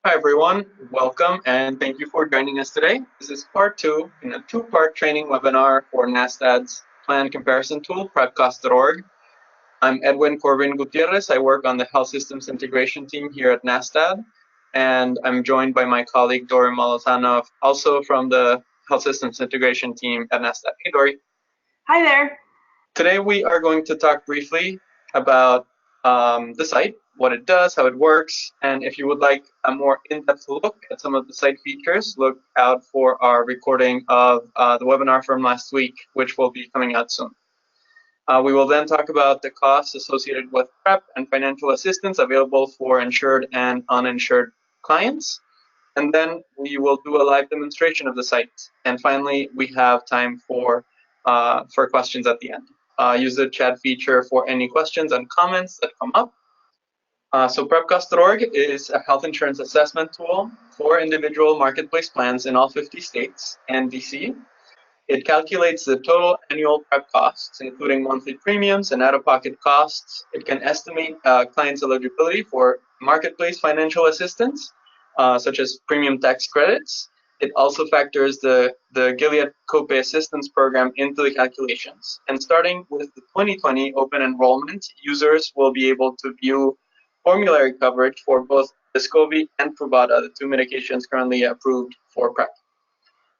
Hi everyone, welcome and thank you for joining us today. This is part two in a two-part training webinar for NASDAD's plan comparison tool, PrEPcost.org. I'm Edwin Corbin Gutierrez. I work on the Health Systems Integration team here at NASDAD, and I'm joined by my colleague Dori Molozano, also from the Health Systems Integration team at NASDAD. Hey Dori. Hi there. Today we are going to talk briefly about the site, what it does, how it works, and if you would like a more in-depth look at some of the site features, look out for our recording of the webinar from last week, which will be coming out soon. We will then talk about the costs associated with PrEP and financial assistance available for insured and uninsured clients. And then we will do a live demonstration of the site. And finally, we have time for questions at the end. Use the chat feature for any questions and comments that come up. So PrEPcost.org is a health insurance assessment tool for individual marketplace plans in all 50 states and DC. It calculates the total annual PrEP costs, including monthly premiums and out-of-pocket costs. It can estimate clients' eligibility for marketplace financial assistance, such as premium tax credits. It also factors the Gilead Copay Assistance program into the calculations. And starting with the 2020 open enrollment, users will be able to view formulary coverage for both Descovy and Truvada, the two medications currently approved for PrEP.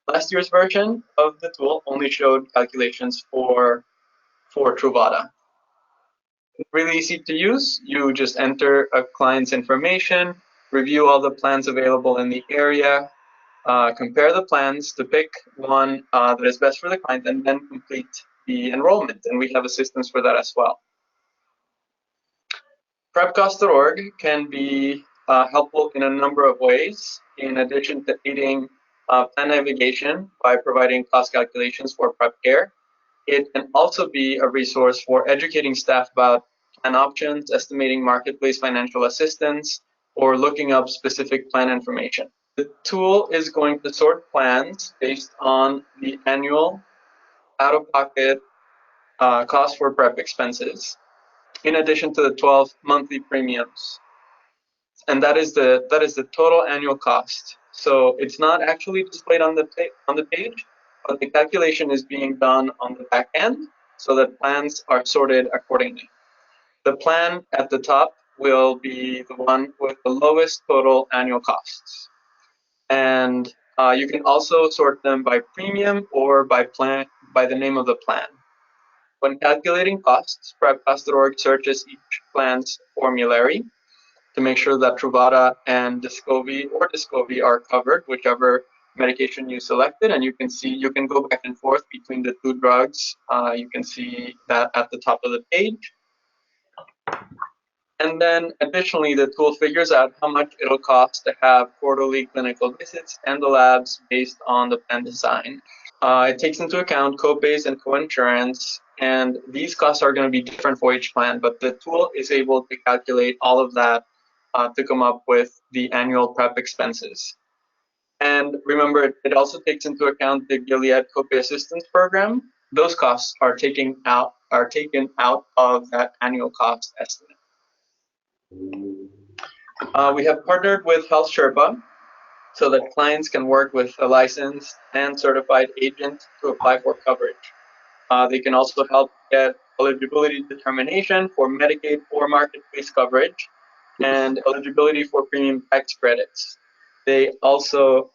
Last year's version of the tool only showed calculations for Truvada. Really easy to use. You just enter a client's information, review all the plans available in the area, compare the plans to pick one that is best for the client, and then complete the enrollment. And we have assistance for that as well. PrEPcost.org can be helpful in a number of ways. In addition to aiding plan navigation by providing cost calculations for PrEP care, it can also be a resource for educating staff about plan options, estimating marketplace financial assistance, or looking up specific plan information. The tool is going to sort plans based on the annual out-of-pocket cost for PrEP expenses, in addition to the 12 monthly premiums. And that is the total annual cost. So it's not actually displayed on the page, but the calculation is being done on the back end so that plans are sorted accordingly. The plan at the top will be the one with the lowest total annual costs. And you can also sort them by premium or by the name of the plan. When calculating costs, PrEPcost.org searches each plan's formulary to make sure that Truvada and Descovy are covered, whichever medication you selected, and you can go back and forth between the two drugs. You can see that at the top of the page. And then additionally, the tool figures out how much it'll cost to have quarterly clinical visits and the labs based on the plan design. It takes into account copays and coinsurance, and these costs are going to be different for each plan, but the tool is able to calculate all of that to come up with the annual PrEP expenses. And remember, it also takes into account the Gilead Copay Assistance program. Those costs are taken out of that annual cost estimate. We have partnered with Health Sherpa so that clients can work with a licensed and certified agent to apply for coverage. They can also help get eligibility determination for Medicaid or marketplace coverage and eligibility for premium tax credits. They also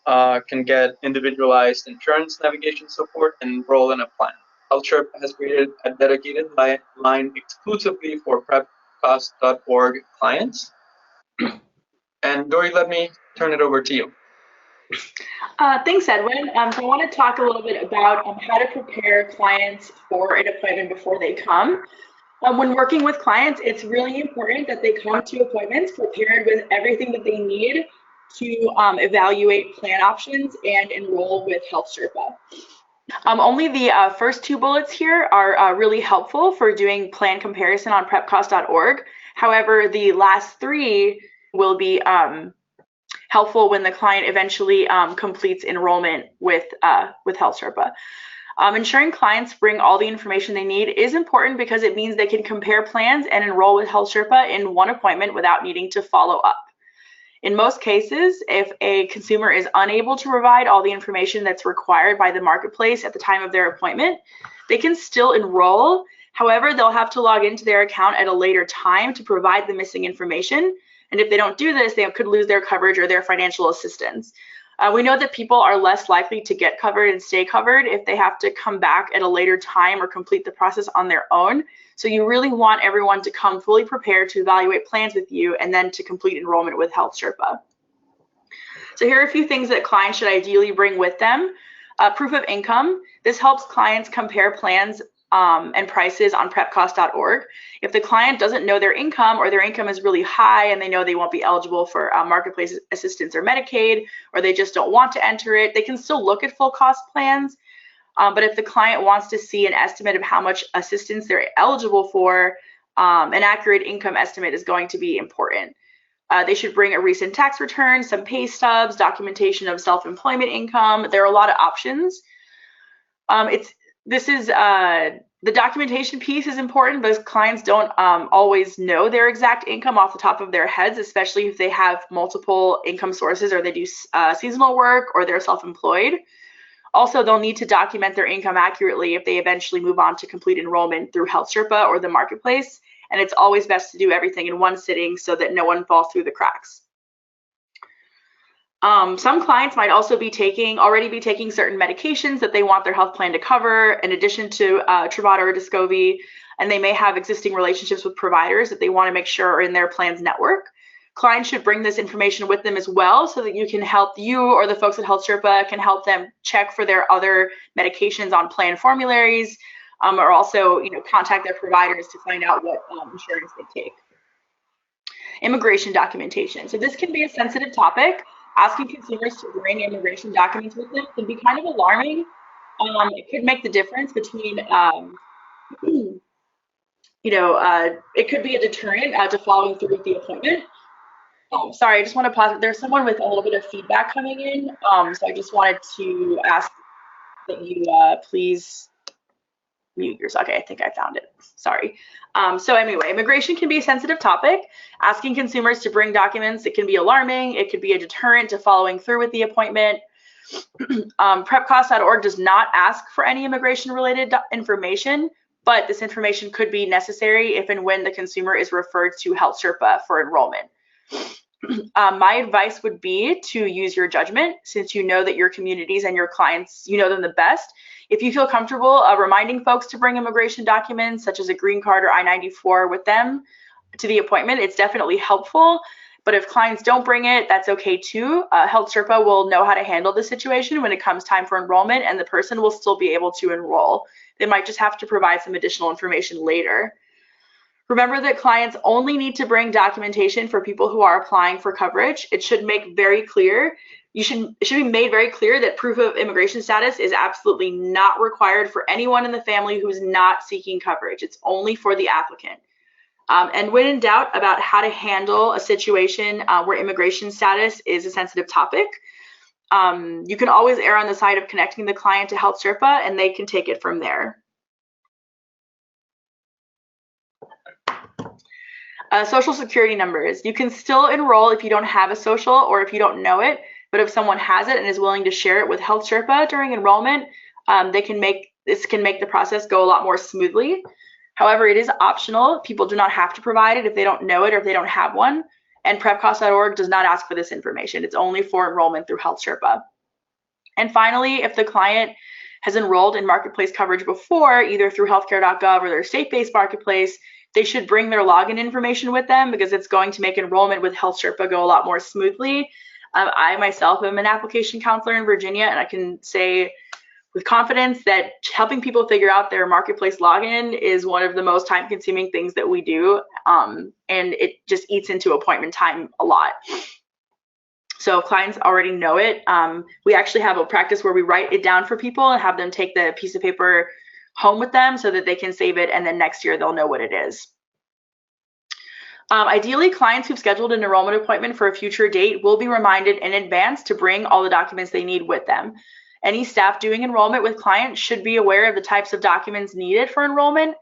can get individualized insurance navigation support and enroll in a plan. Health Sherpa has created a dedicated line exclusively for PrEPcost.org clients. And Dori, let me turn it over to you. Thanks, Edwin. So I want to talk a little bit about how to prepare clients for an appointment before they come. When working with clients, it's really important that they come to appointments prepared with everything that they need to evaluate plan options and enroll with Health Sherpa. Only the first two bullets here are really helpful for doing plan comparison on PrEPcost.org. However, the last three will be helpful when the client eventually completes enrollment with Health Sherpa. Ensuring clients bring all the information they need is important because it means they can compare plans and enroll with Health Sherpa in one appointment without needing to follow up. In most cases, if a consumer is unable to provide all the information that's required by the marketplace at the time of their appointment, they can still enroll. However, they'll have to log into their account at a later time to provide the missing information. And if they don't do this, they could lose their coverage or their financial assistance. We know that people are less likely to get covered and stay covered if they have to come back at a later time or complete the process on their own. So you really want everyone to come fully prepared to evaluate plans with you and then to complete enrollment with Health Sherpa. So here are a few things that clients should ideally bring with them. Proof of income. This helps clients compare plans and prices on PrEPcost.org. If the client doesn't know their income, or their income is really high and they know they won't be eligible for marketplace assistance or Medicaid, or they just don't want to enter it, they can still look at full cost plans. But if the client wants to see an estimate of how much assistance they're eligible for, an accurate income estimate is going to be important. They should bring a recent tax return, some pay stubs, documentation of self-employment income. There are a lot of options. The documentation piece is important because clients don't always know their exact income off the top of their heads, especially if they have multiple income sources or they do seasonal work or they're self-employed. Also, they'll need to document their income accurately if they eventually move on to complete enrollment through Health Sherpa or the marketplace. And it's always best to do everything in one sitting so that no one falls through the cracks. Some clients might also already be taking certain medications that they want their health plan to cover, in addition to Truvada or Descovy, and they may have existing relationships with providers that they want to make sure are in their plan's network. Clients should bring this information with them as well so that you or the folks at Health Sherpa can help them check for their other medications on plan formularies, or also contact their providers to find out what insurance they take. Immigration documentation. So this can be a sensitive topic. Asking consumers to bring immigration documents with them can be kind of alarming. It could make the difference between, it could be a deterrent to following through with the appointment. Sorry, I just want to pause. There's someone with a little bit of feedback coming in, so I just wanted to ask that you please mute yourself. Okay, I think I found it. Sorry. So anyway, immigration can be a sensitive topic. Asking consumers to bring documents, it can be alarming. It could be a deterrent to following through with the appointment. PrEPcost.org does not ask for any immigration-related information, but this information could be necessary if and when the consumer is referred to Health Sherpa for enrollment. My advice would be to use your judgment, since you know that your communities and your clients, you know them the best. If you feel comfortable reminding folks to bring immigration documents such as a green card or I-94 with them to the appointment, it's definitely helpful. But if clients don't bring it, that's okay too. Health Sherpa will know how to handle the situation when it comes time for enrollment, and the person will still be able to enroll. They might just have to provide some additional information later. Remember that clients only need to bring documentation for people who are applying for coverage. It should be made very clear that proof of immigration status is absolutely not required for anyone in the family who's not seeking coverage. It's only for the applicant. And when in doubt about how to handle a situation where immigration status is a sensitive topic, you can always err on the side of connecting the client to Health Sherpa, and they can take it from there. Social security numbers. You can still enroll if you don't have a social or if you don't know it, but if someone has it and is willing to share it with Health Sherpa during enrollment, this can make the process go a lot more smoothly. However, it is optional. People do not have to provide it if they don't know it or if they don't have one. And PrEPcost.org does not ask for this information. It's only for enrollment through Health Sherpa. And finally, if the client has enrolled in marketplace coverage before, either through healthcare.gov or their state-based marketplace, they should bring their login information with them because it's going to make enrollment with Health Sherpa go a lot more smoothly. I myself am an application counselor in Virginia, and I can say with confidence that helping people figure out their marketplace login is one of the most time-consuming things that we do, and it just eats into appointment time a lot. So if clients already know it, we actually have a practice where we write it down for people and have them take the piece of paper home with them so that they can save it, and then next year they'll know what it is. Ideally, clients who've scheduled an enrollment appointment for a future date will be reminded in advance to bring all the documents they need with them. Any staff doing enrollment with clients should be aware of the types of documents needed for enrollment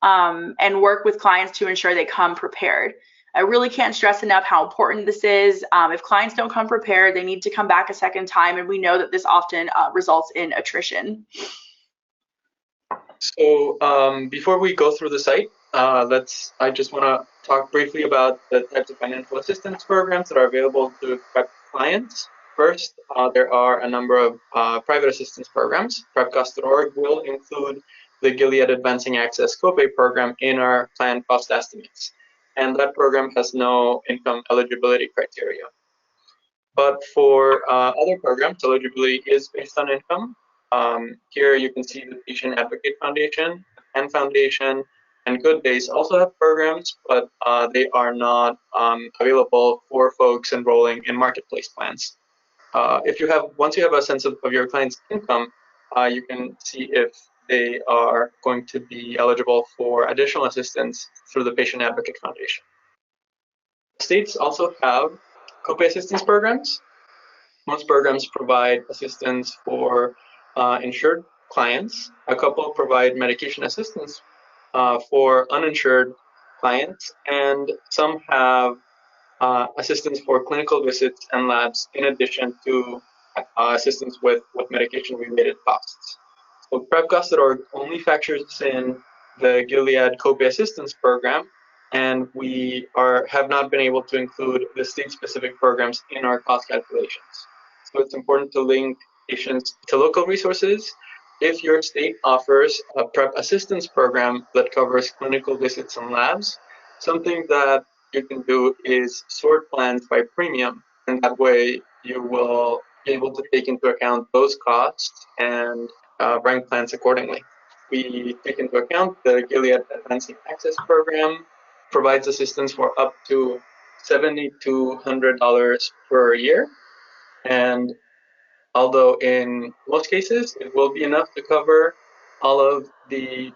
and work with clients to ensure they come prepared. I really can't stress enough how important this is. If clients don't come prepared, they need to come back a second time, and we know that this often results in attrition. So before we go through the site, I just want to talk briefly about the types of financial assistance programs that are available to PrEP clients. First, there are a number of private assistance programs. PrEPcost.org will include the Gilead Advancing Access Copay program in our plan cost estimates. And that program has no income eligibility criteria. But for other programs, eligibility is based on income. Here you can see the Patient Advocate Foundation and Foundation and Good Days also have programs, but they are not available for folks enrolling in marketplace plans. Once you have a sense of your client's income, you can see if they are going to be eligible for additional assistance through the Patient Advocate Foundation. States also have Copay Assistance programs. Most programs provide assistance for insured clients. A couple provide medication assistance for uninsured clients, and some have assistance for clinical visits and labs in addition to assistance with medication-related costs. So PrEPcost.org only factors in the Gilead Copay Assistance Program, and we have not been able to include the state-specific programs in our cost calculations. So it's important to link patients to local resources. If your state offers a PrEP assistance program that covers clinical visits and labs, something that you can do is sort plans by premium, and that way you will be able to take into account those costs and rank plans accordingly. We take into account the Gilead Advancing Access Program provides assistance for up to $7,200 per year. And although in most cases it will be enough to cover all of the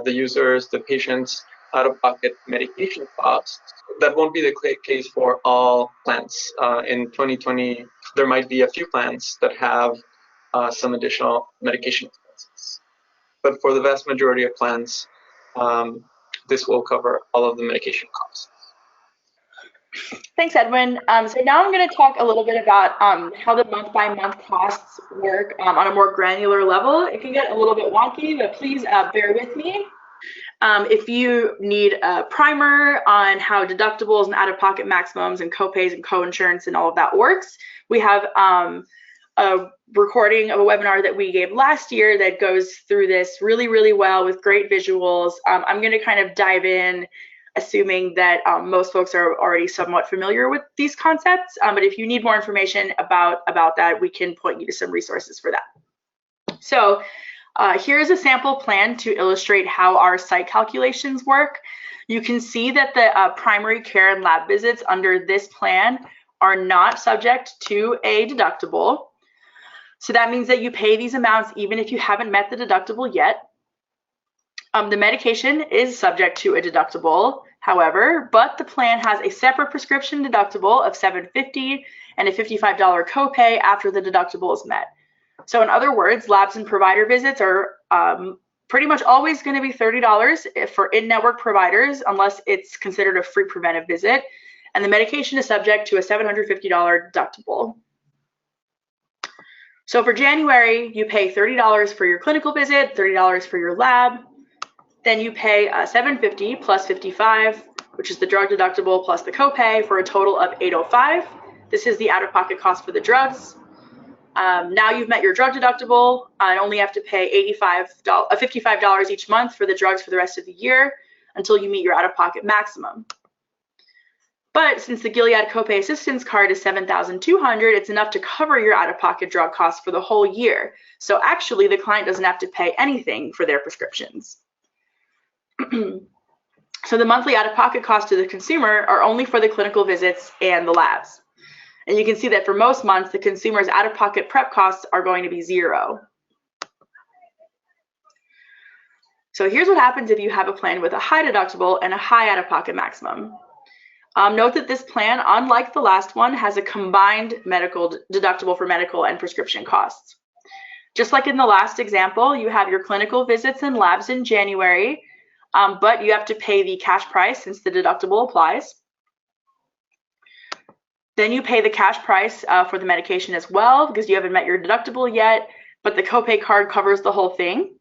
users, the patients' out-of-pocket medication costs, that won't be the case for all plans. In 2020, there might be a few plans that have some additional medication expenses. But for the vast majority of plans, this will cover all of the medication costs. Thanks, Edwin. So now I'm going to talk a little bit about how the month-by-month costs work on a more granular level. It can get a little bit wonky, but please bear with me. If you need a primer on how deductibles and out-of-pocket maximums and copays and co-insurance and all of that works, we have a recording of a webinar that we gave last year that goes through this really, really well with great visuals. I'm going to kind of dive in, assuming that most folks are already somewhat familiar with these concepts. But if you need more information about that, we can point you to some resources for that. So here's a sample plan to illustrate how our site calculations work. You can see that the primary care and lab visits under this plan are not subject to a deductible. So that means that you pay these amounts even if you haven't met the deductible yet. The medication is subject to a deductible, however, but the plan has a separate prescription deductible of $750 and a $55 copay after the deductible is met. So in other words, labs and provider visits are pretty much always going to be $30 for in-network providers unless it's considered a free preventive visit, and the medication is subject to a $750 deductible. So for January, you pay $30 for your clinical visit, $30 for your lab. Then you pay $750 plus $55, which is the drug deductible plus the copay, for a total of $805. This is the out-of-pocket cost for the drugs. Now you've met your drug deductible and only have to pay $55 each month for the drugs for the rest of the year until you meet your out-of-pocket maximum. But since the Gilead Copay Assistance card is $7,200, it's enough to cover your out-of-pocket drug costs for the whole year. So actually, the client doesn't have to pay anything for their prescriptions. So the monthly out-of-pocket costs to the consumer are only for the clinical visits and the labs. And you can see that for most months, the consumer's out-of-pocket PrEP costs are going to be $0. So here's what happens if you have a plan with a high deductible and a high out-of-pocket maximum. Note that this plan, unlike the last one, has a combined medical deductible for medical and prescription costs. Just like in the last example, you have your clinical visits and labs in January, but you have to pay the cash price since the deductible applies. Then you pay the cash price for the medication as well because you haven't met your deductible yet, but the copay card covers the whole thing.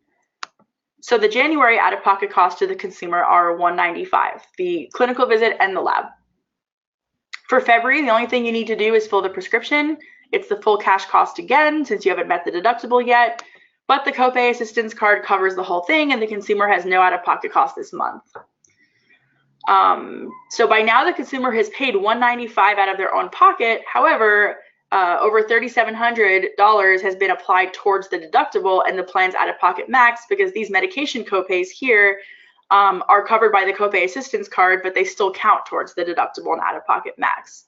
So the January out-of-pocket costs to the consumer are $195, the clinical visit and the lab. For February, the only thing you need to do is fill the prescription. It's the full cash cost again, since you haven't met the deductible yet, but the Copay Assistance card covers the whole thing and the consumer has no out-of-pocket cost this month. So by now the consumer has paid $195 out of their own pocket. However, over $3,700 has been applied towards the deductible and the plan's out-of-pocket max because these medication copays here are covered by the Copay Assistance card, but they still count towards the deductible and out-of-pocket max.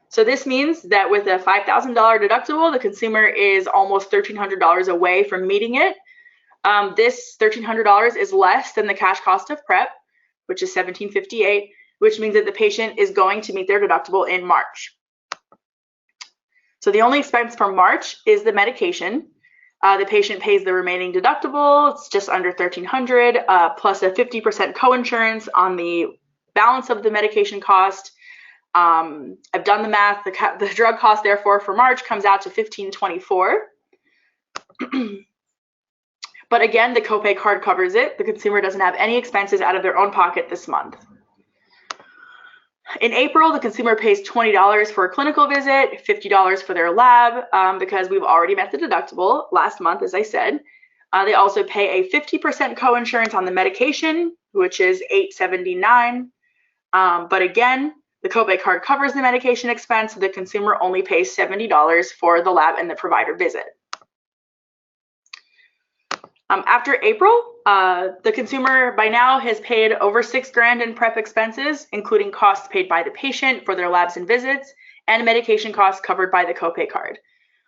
So this means that with a $5,000 deductible, the consumer is almost $1,300 away from meeting it. This $1,300 is less than the cash cost of PrEP, which is $1,758, which means that the patient is going to meet their deductible in March. So the only expense for March is the medication. The patient pays the remaining deductible. It's just under $1,300 plus a 50% coinsurance on the balance of the medication cost. I've done the math. The drug cost, therefore, for March comes out to $1,524. But again, the copay card covers it. The consumer doesn't have any expenses out of their own pocket this month. In April, the consumer pays $20 for a clinical visit, $50 for their lab, because we've already met the deductible last month, as I said. They also pay a 50% coinsurance on the medication, which is $879. But again, the copay card covers the medication expense, so the consumer only pays $70 for the lab and the provider visit. After April, the consumer by now has paid over $6,000 in PrEP expenses, including costs paid by the patient for their labs and visits, and medication costs covered by the copay card.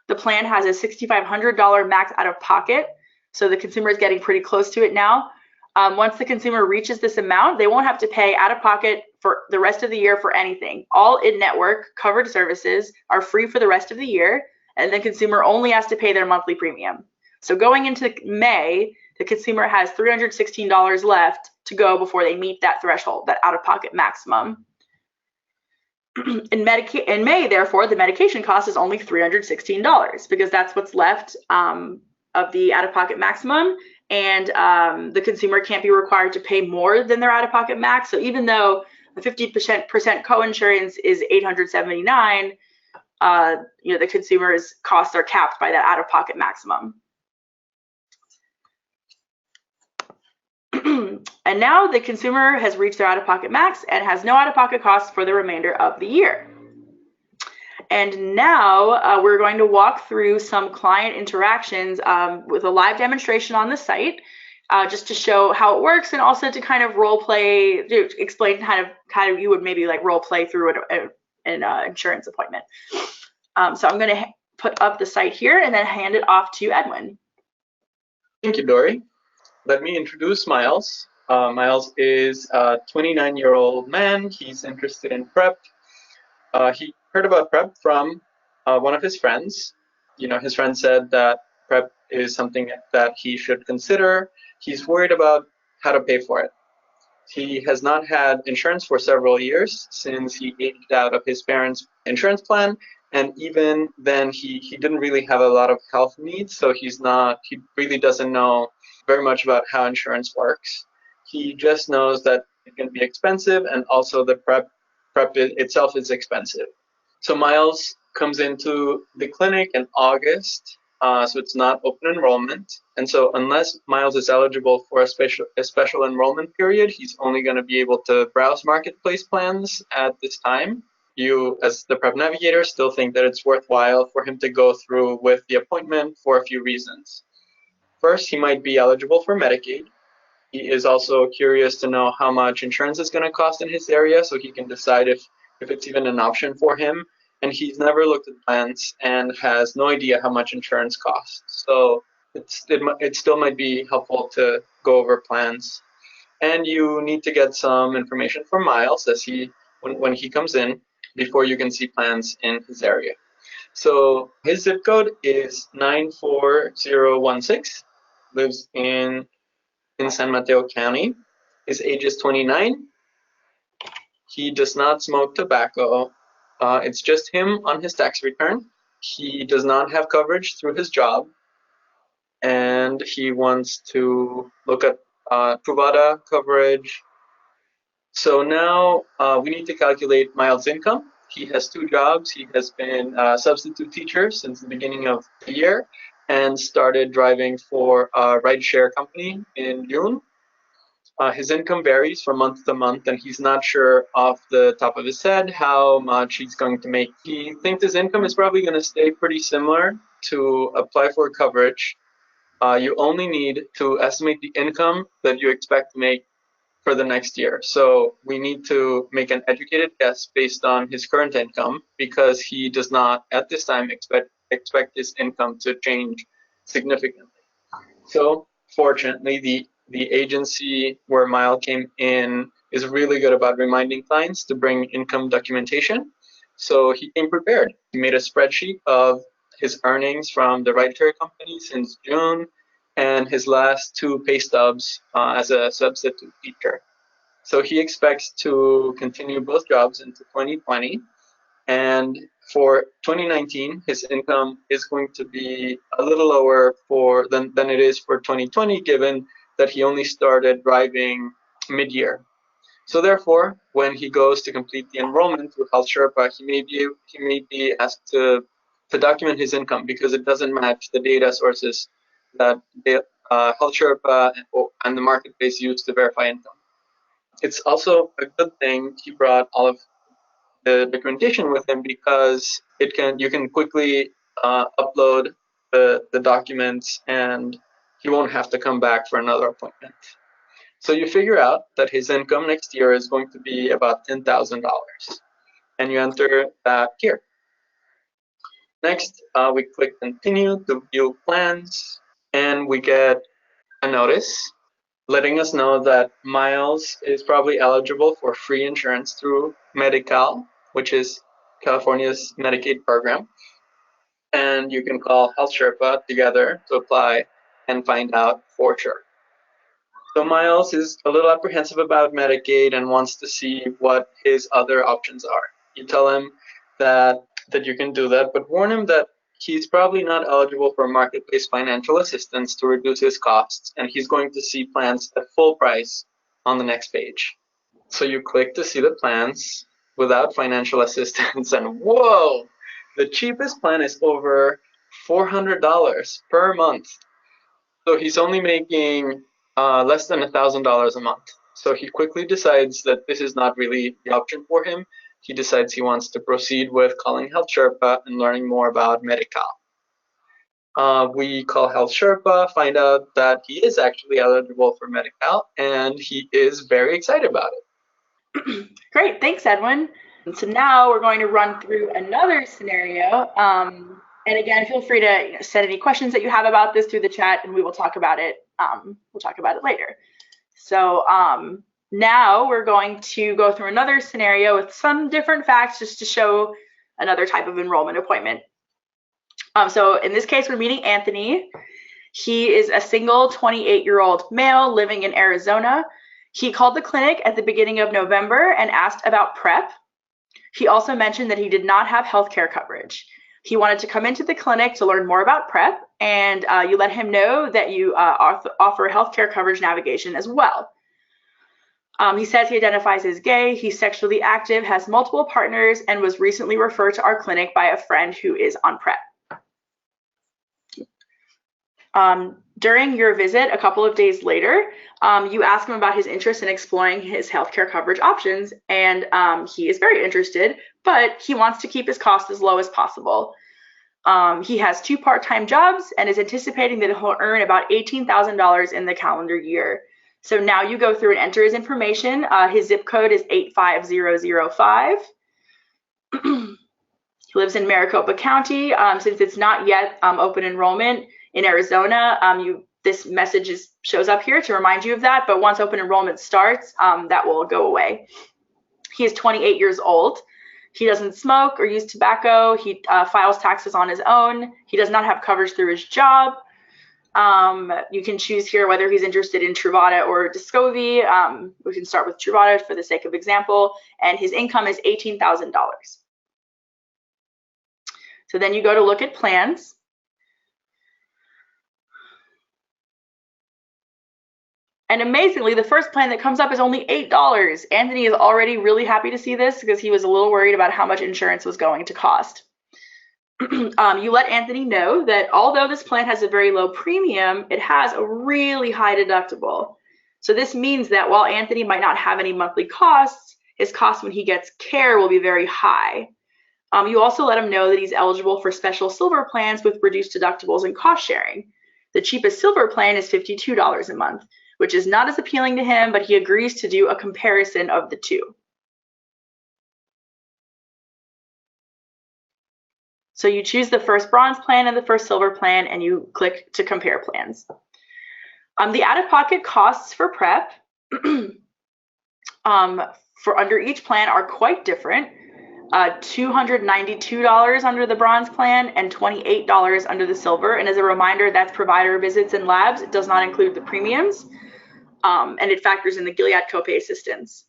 The plan has a $6,500 max out of pocket, so the consumer is getting pretty close to it now. Once the consumer reaches this amount, they won't have to pay out of pocket for the rest of the year for anything. All in-network covered services are free for the rest of the year, and the consumer only has to pay their monthly premium. So going into May, the consumer has $316 left to go before they meet that threshold, that out-of-pocket maximum. In May, therefore, the medication cost is only $316 because that's what's left of the out-of-pocket maximum, and the consumer can't be required to pay more than their out-of-pocket max. So even though the 50% coinsurance is $879, the consumer's costs are capped by that out-of-pocket maximum. And now the consumer has reached their out-of-pocket max and has no out-of-pocket costs for the remainder of the year. And now we're going to walk through some client interactions with a live demonstration on the site, just to show how it works and also to kind of role play, to explain kind of you would maybe like role play through an insurance appointment. So I'm going to put up the site here and then hand it off to Edwin. Thank you, Dory. Let me introduce Myles. Myles is a 29-year-old man. He's interested in PrEP. He heard about PrEP from one of his friends. His friend said that PrEP is something that he should consider. He's worried about how to pay for it. He has not had insurance for several years since he aged out of his parents' insurance plan. And even then, he didn't really have a lot of health needs, so he really doesn't know very much about how insurance works. He just knows that it can be expensive, and also the PrEP itself is expensive. So Myles comes into the clinic in August, so it's not open enrollment. And so unless Myles is eligible for a special enrollment period, he's only going to be able to browse marketplace plans at this time. You, as the PrEP navigator, still think that it's worthwhile for him to go through with the appointment for a few reasons. First, he might be eligible for Medicaid. He is also curious to know how much insurance is going to cost in his area so he can decide if it's even an option for him. And he's never looked at plans and has no idea how much insurance costs. So it still might be helpful to go over plans. And you need to get some information from Myles when he comes in before you can see plans in his area. So his zip code is 94016, lives in San Mateo County. His age is 29. He does not smoke tobacco. It's just him on his tax return. He does not have coverage through his job, and he wants to look at Truvada coverage. So now we need to calculate Myles' income. He has two jobs. He has been a substitute teacher since the beginning of the year and started driving for a rideshare company in June. His income varies from month to month, and he's not sure off the top of his head how much he's going to make. He thinks his income is probably going to stay pretty similar. To apply for coverage, you only need to estimate the income that you expect to make for the next year. So we need to make an educated guess based on his current income because he does not at this time expect his income to change significantly. So fortunately, the agency where Myles came in is really good about reminding clients to bring income documentation. So he came prepared. He made a spreadsheet of his earnings from the rideshare company since June and his last two pay stubs as a substitute teacher. So he expects to continue both jobs into 2020. And for 2019, his income is going to be a little lower than it is for 2020, given that he only started driving mid-year. So therefore, when he goes to complete the enrollment with Health Sherpa, he may be asked to document his income because it doesn't match the data sources that Health Sherpa and the marketplace use to verify income. It's also a good thing he brought all of the documentation with him because you can quickly upload the documents and he won't have to come back for another appointment. So you figure out that his income next year is going to be about $10,000, and you enter that here. Next, we click continue to view plans, and we get a notice letting us know that Myles is probably eligible for free insurance through Medi-Cal, which is California's Medicaid program. And you can call Health Sherpa together to apply and find out for sure. So Myles is a little apprehensive about Medicaid and wants to see what his other options are. You tell him that you can do that, but warn him that he's probably not eligible for marketplace financial assistance to reduce his costs, and he's going to see plans at full price on the next page. So you click to see the plans without financial assistance, and whoa, the cheapest plan is over $400 per month. So he's only making less than $1,000 a month. So he quickly decides that this is not really the option for him. He decides he wants to proceed with calling Health Sherpa and learning more about Medi-Cal. We call Health Sherpa, find out that he is actually eligible for Medi-Cal, and he is very excited about it. Great, thanks, Edwin. So now we're going to run through another scenario. And again, feel free to send any questions that you have about this through the chat, and we will talk about it. We'll talk about it later. So now we're going to go through another scenario with some different facts just to show another type of enrollment appointment. So in this case, we're meeting Anthony. He is a single 28-year-old male living in Arizona. He called the clinic at the beginning of November and asked about PrEP. He also mentioned that he did not have healthcare coverage. He wanted to come into the clinic to learn more about PrEP, and you let him know that you offer healthcare coverage navigation as well. He says he identifies as gay, he's sexually active, has multiple partners, and was recently referred to our clinic by a friend who is on PrEP. During your visit, a couple of days later, you ask him about his interest in exploring his healthcare coverage options, and he is very interested, but he wants to keep his costs as low as possible. He has 2 part-time jobs and is anticipating that he'll earn about $18,000 in the calendar year. So now you go through and enter his information. His zip code is 85005. He lives in Maricopa County. Since it's not yet open enrollment in Arizona, this message shows up here to remind you of that, but once open enrollment starts, that will go away. He is 28 years old. He doesn't smoke or use tobacco. He files taxes on his own. He does not have coverage through his job. You can choose here whether he's interested in Truvada or Descovy. We can start with Truvada for the sake of example, and his income is $18,000. So then you go to look at plans. And amazingly, the first plan that comes up is only $8. Anthony is already really happy to see this because he was a little worried about how much insurance was going to cost. You let Anthony know that although this plan has a very low premium, it has a really high deductible. So this means that while Anthony might not have any monthly costs, his costs when he gets care will be very high. You also let him know that he's eligible for special silver plans with reduced deductibles and cost sharing. The cheapest silver plan is $52 a month, which is not as appealing to him, but he agrees to do a comparison of the two. So you choose the first bronze plan and the first silver plan, and you click to compare plans. The out-of-pocket costs for PrEP for under each plan are quite different. $292 under the bronze plan and $28 under the silver. And as a reminder, that's provider visits and labs. It does not include the premiums, and it factors in the Gilead Copay Assistance.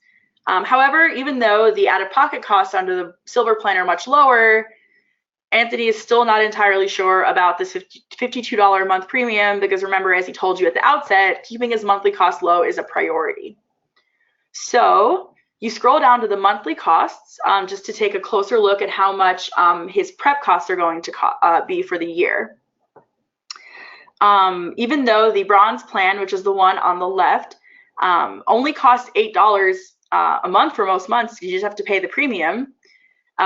However, even though the out-of-pocket costs under the silver plan are much lower, Anthony is still not entirely sure about this $52 a month premium because remember, as he told you at the outset, keeping his monthly cost low is a priority. So you scroll down to the monthly costs just to take a closer look at how much his PrEP costs are going to be for the year. Even though the bronze plan, which is the one on the left, only costs $8 a month for most months, you just have to pay the premium.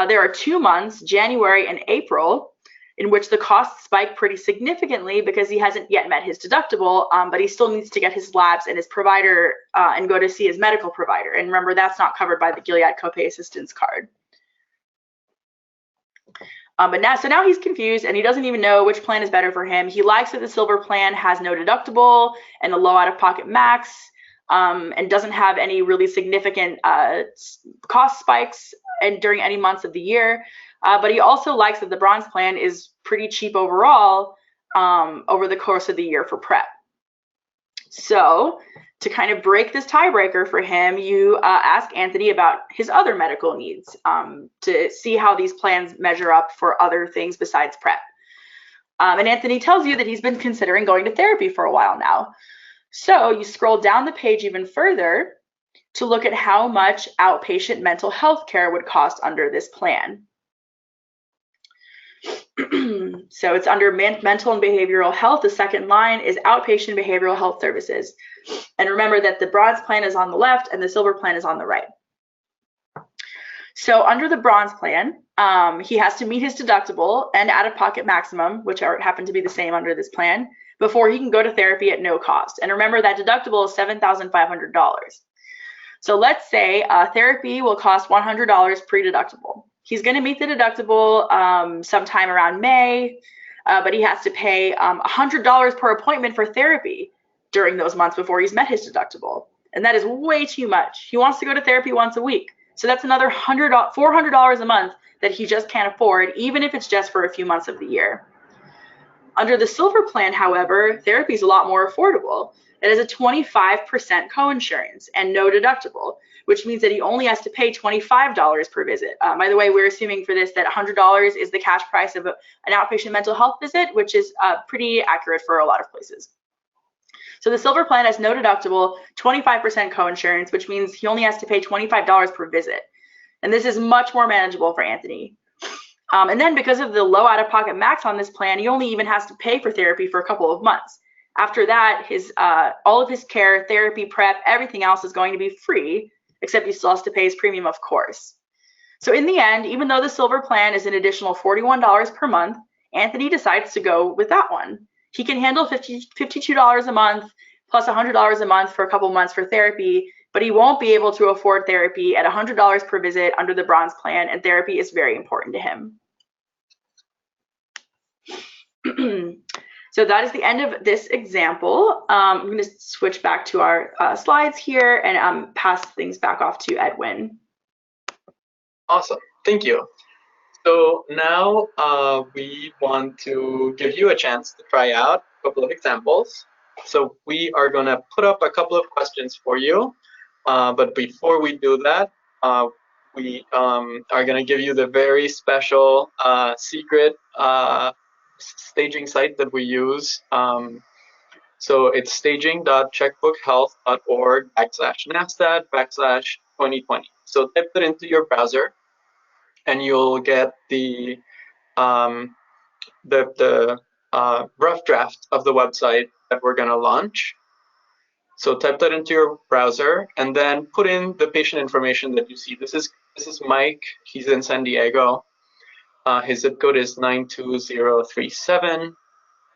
There are 2 months, January and April, in which the costs spike pretty significantly because he hasn't yet met his deductible, but he still needs to get his labs and his provider and go to see his medical provider. And remember, that's not covered by the Gilead Copay Assistance card. But now he's confused and he doesn't even know which plan is better for him. He likes that the silver plan has no deductible and a low out-of-pocket max and doesn't have any really significant cost spikes during any months of the year. But he also likes that the bronze plan is pretty cheap overall over the course of the year for PrEP. So to kind of break this tiebreaker for him, you ask Anthony about his other medical needs to see how these plans measure up for other things besides PrEP. And Anthony tells you that he's been considering going to therapy for a while now. So you scroll down the page even further to look at how much outpatient mental health care would cost under this plan. So it's under mental and behavioral health. The second line is outpatient behavioral health services. And remember that the bronze plan is on the left and the silver plan is on the right. So under the bronze plan, he has to meet his deductible and out-of-pocket maximum, which happen to be the same under this plan, before he can go to therapy at no cost. And remember that deductible is $7,500. So let's say therapy will cost $100 pre-deductible. He's going to meet the deductible sometime around May, but he has to pay $100 per appointment for therapy during those months before he's met his deductible. And that is way too much. He wants to go to therapy once a week. So that's another $400 a month that he just can't afford, even if it's just for a few months of the year. Under the silver plan, however, therapy is a lot more affordable. It has a 25% coinsurance and no deductible, which means that he only has to pay $25 per visit. By the way, we're assuming for this that $100 is the cash price of an outpatient mental health visit, which is pretty accurate for a lot of places. So the silver plan has no deductible, 25% coinsurance, which means he only has to pay $25 per visit. And this is much more manageable for Anthony. And then because of the low out-of-pocket max on this plan, he only even has to pay for therapy for a couple of months. After that, all of his care, therapy, PrEP, everything else is going to be free, except he still has to pay his premium, of course. So in the end, even though the silver plan is an additional $41 per month, Anthony decides to go with that one. He can handle $52 a month plus $100 a month for a couple months for therapy, but he won't be able to afford therapy at $100 per visit under the bronze plan, and therapy is very important to him. So that is the end of this example. I'm going to switch back to our slides here and pass things back off to Edwin. Awesome, thank you. So now we want to give you a chance to try out a couple of examples. So we are going to put up a couple of questions for you. But before we do that, we are going to give you the very special secret staging site that we use. So it's staging.checkbookhealth.org/NASDAQ/2020. So type it into your browser, and you'll get the rough draft of the website that we're going to launch. So type that into your browser, and then put in the patient information that you see. This is Mike. He's in San Diego. His zip code is 92037.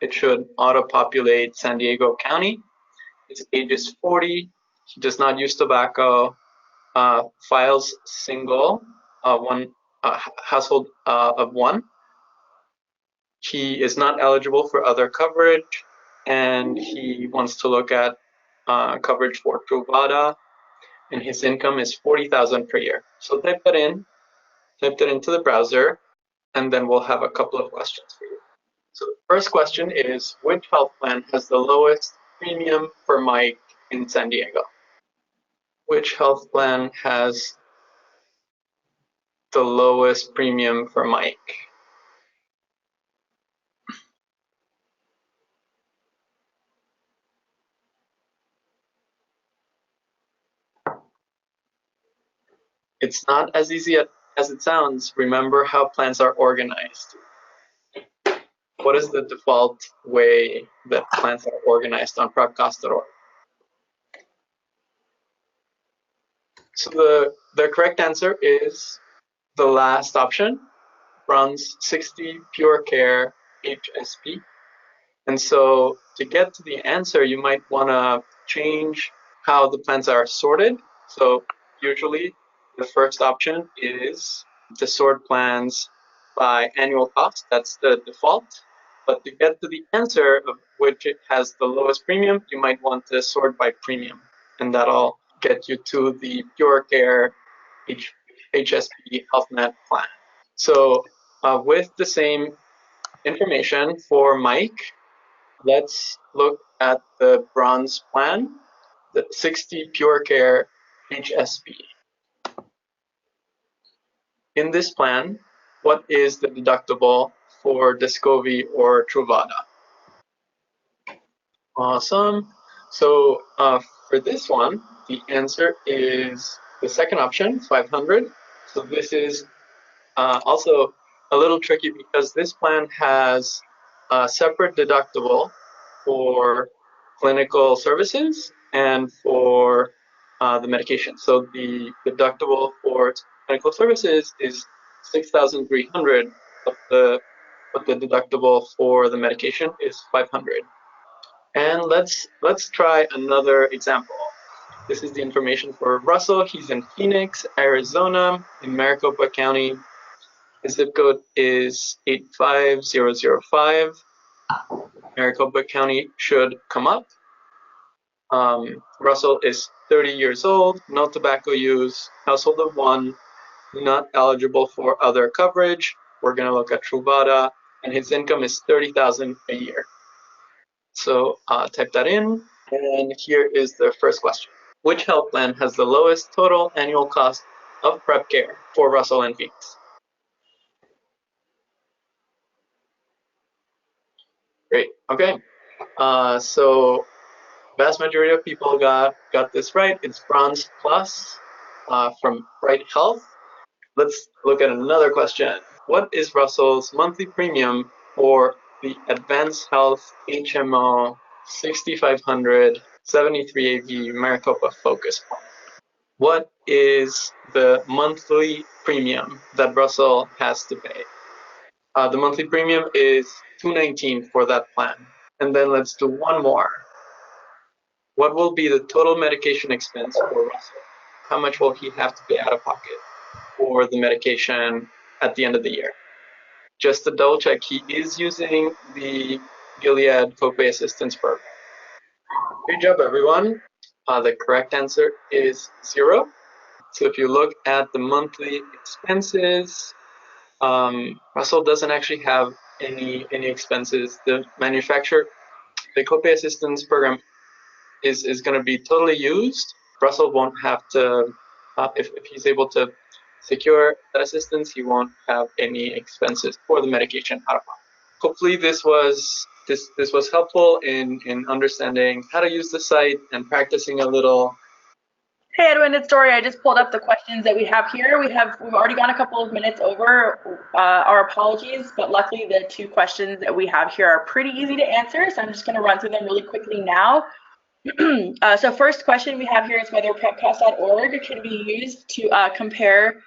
It should auto-populate San Diego County. His age is 40. He does not use tobacco. Files single, household of one. He is not eligible for other coverage, and he wants to look at coverage for Truvada, and his income is $40,000 per year. So type that into the browser, and then we'll have a couple of questions for you. So the first question is, which health plan has the lowest premium for Mike in San Diego? Which health plan has the lowest premium for Mike? It's not as easy as it sounds. Remember how plans are organized. What is the default way that plans are organized on PrEPcost.org? So the correct answer is the last option, Bronze 60 Pure Care HSP. And so to get to the answer, you might want to change how the plans are sorted. So usually the first option is to sort plans by annual cost. That's the default. But to get to the answer of which it has the lowest premium, you might want to sort by premium. And that'll get you to the Pure Care HSP HealthNet plan. So with the same information for Mike, let's look at the bronze plan, the 60 Pure Care HSP. In this plan, what is the deductible for Descovy or Truvada? Awesome. So for this one, the answer is the second option, 500. So this is also a little tricky because this plan has a separate deductible for clinical services and for the medication. So the deductible for clinical services is 6,300, but the deductible for the medication is 500. And let's try another example. This is the information for Russell. He's in Phoenix, Arizona, in Maricopa County. His zip code is 85005. Maricopa County should come up. Russell is 30 years old, no tobacco use, household of one, not eligible for other coverage. We're going to look at Truvada, and his income is $30,000 a year. So type that in, and here is the first question. Which health plan has the lowest total annual cost of PrEP care for Russell and Phoenix? Great. Okay. So vast majority of people got this right. It's Bronze Plus from Bright Health. Let's look at another question. What is Russell's monthly premium for the Advanced Health HMO 6500 73 AV Maricopa Focus Plan? What is the monthly premium that Russell has to pay? The monthly premium is $219 for that plan. And then let's do one more. What will be the total medication expense for Russell? How much will he have to pay out of pocket for the medication at the end of the year? Just to double check, he is using the Gilead Copay Assistance program. Good job, everyone. The correct answer is 0. So if you look at the monthly expenses, Russell doesn't actually have any expenses. The manufacturer, the Copay Assistance program is going to be totally used. Russell won't have to, if he's able to secure that assistance, you won't have any expenses for the medication out of pocket. Hopefully this was helpful in understanding how to use the site and practicing a little. Hey Edwin, it's Dory. I just pulled up the questions that we have here. We've already gone a couple of minutes over. Our apologies, but luckily the 2 questions that we have here are pretty easy to answer. So I'm just going to run through them really quickly now. So first question we have here is whether PrEPcost.org can be used to compare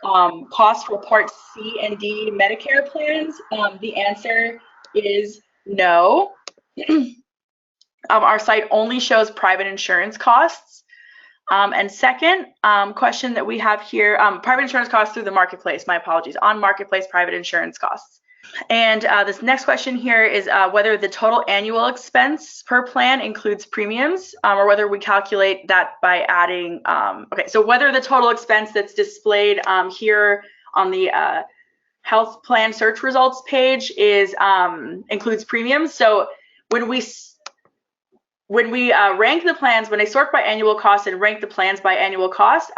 costs for Part C and D Medicare plans. The answer is no. Our site only shows private insurance costs. And second question that we have here, private insurance costs through the marketplace, my apologies, on marketplace private insurance costs. And this next question here is whether the total annual expense per plan includes premiums or whether we calculate that by adding, okay, so whether the total expense that's displayed here on the health plan search results page is includes premiums. So when we rank the plans, when they sort by annual cost and rank the plans by annual cost,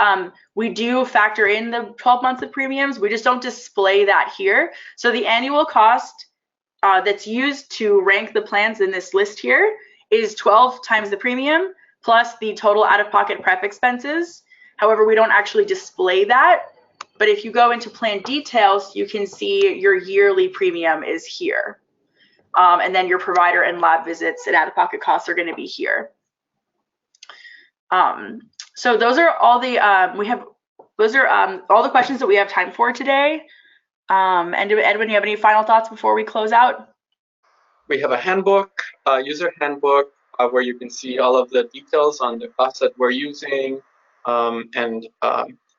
we do factor in the 12 months of premiums. We just don't display that here. So the annual cost that's used to rank the plans in this list here is 12 times the premium plus the total out-of-pocket prep expenses. However, we don't actually display that. But if you go into plan details, you can see your yearly premium is here. And then your provider and lab visits and out-of-pocket costs are going to be here. So those are all the all the questions that we have time for today. And Edwin, you have any final thoughts before we close out? We have a handbook, user handbook, where you can see all of the details on the costs that we're using, and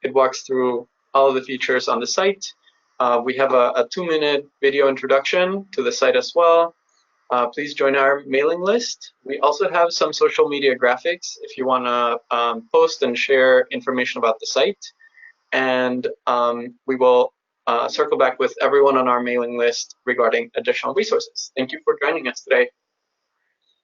it walks through all of the features on the site. We have a 2-minute video introduction to the site as well. Please join our mailing list. We also have some social media graphics if you want to post and share information about the site. And we will circle back with everyone on our mailing list regarding additional resources. Thank you for joining us today.